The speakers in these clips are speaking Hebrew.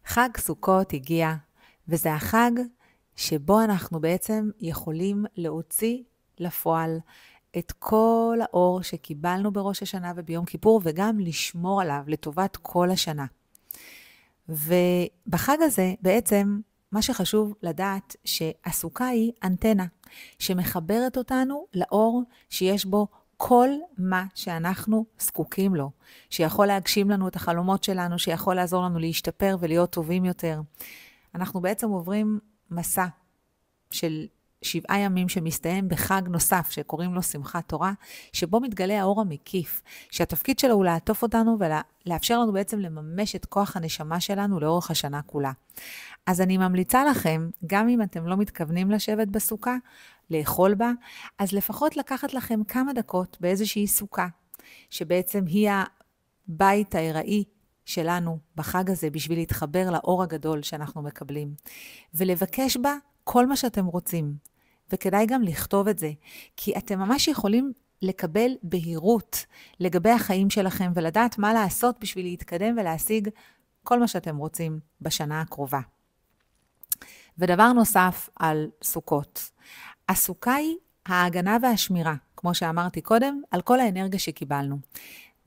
חג סוכות הגיע, וזה החג שבו אנחנו בעצם יכולים להוציא לפועל את כל האור שקיבלנו בראש השנה וביום כיפור, וגם לשמור עליו לטובת כל השנה. ובחג הזה בעצם מה שחשוב לדעת שהסוכה היא אנטנה שמחברת אותנו לאור שיש בו כל מה שאנחנו זקוקים לו, שיכול להגשים לנו את החלומות שלנו, שיכול לעזור לנו להשתפר ולהיות טובים יותר. אנחנו בעצם עוברים מסע של 7 ימים שמסתיים בחג נוסף שקוראים לו שמחת תורה, שבו מתגלה האור המקיף, שהתפקיד שלו הוא לעטוף אותנו ולאפשר לנו בעצם לממש את כוח הנשמה שלנו לאורך השנה כולה. אז אני ממליצה לכם, גם אם אתם לא מתכוונים לשבת בסוכה, לאכול בה, אז לפחות לקחת לכם כמה דקות באיזושהי סוכה, שבעצם היא הבית ההיראי שלנו בחג הזה, בשביל להתחבר לאור הגדול שאנחנו מקבלים, ולבקש בה כל מה שאתם רוצים, וכדאי גם לכתוב את זה, כי אתם ממש יכולים לקבל בהירות לגבי החיים שלכם, ולדעת מה לעשות בשביל להתקדם ולהשיג כל מה שאתם רוצים בשנה הקרובה. ודבר נוסף על סוכות, הסוכה היא ההגנה והשמירה, כמו שאמרתי קודם, על כל האנרגיה שקיבלנו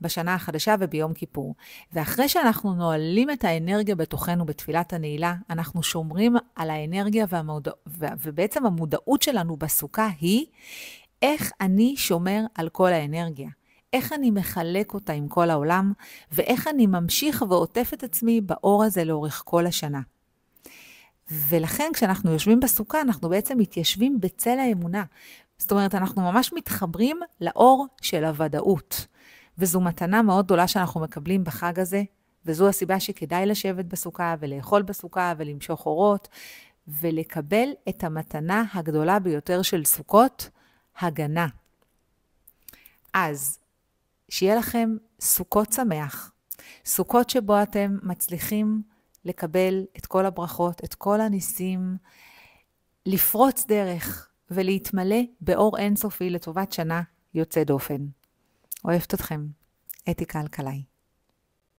בשנה החדשה וביום כיפור. ואחרי שאנחנו נועלים את האנרגיה בתוכנו בתפילת הנעילה, אנחנו שומרים על האנרגיה ובעצם המודעות שלנו בסוכה היא איך אני שומר על כל האנרגיה. איך אני מחלק אותה עם כל העולם, ואיך אני ממשיך ועוטף את עצמי באור הזה לאורך כל השנה. ולכן כשאנחנו יושבים בסוכה, אנחנו בעצם מתיישבים בצל האמונה. זאת אומרת, אנחנו ממש מתחברים לאור של הוודאות. וזו מתנה מאוד גדולה שאנחנו מקבלים בחג הזה, וזו הסיבה שכדאי לשבת בסוכה ולאכול בסוכה ולמשוך אורות, ולקבל את המתנה הגדולה ביותר של סוכות, הגנה. אז שיהיה לכם סוכות שמח, סוכות שבו אתם מצליחים לקבל את כל הברכות, את כל הניסים, לפרוץ דרך ולהתמלא באור אינסופי לטובת שנה יוצא דופן. אוהבת אתכם, אתיקה אלקלעי.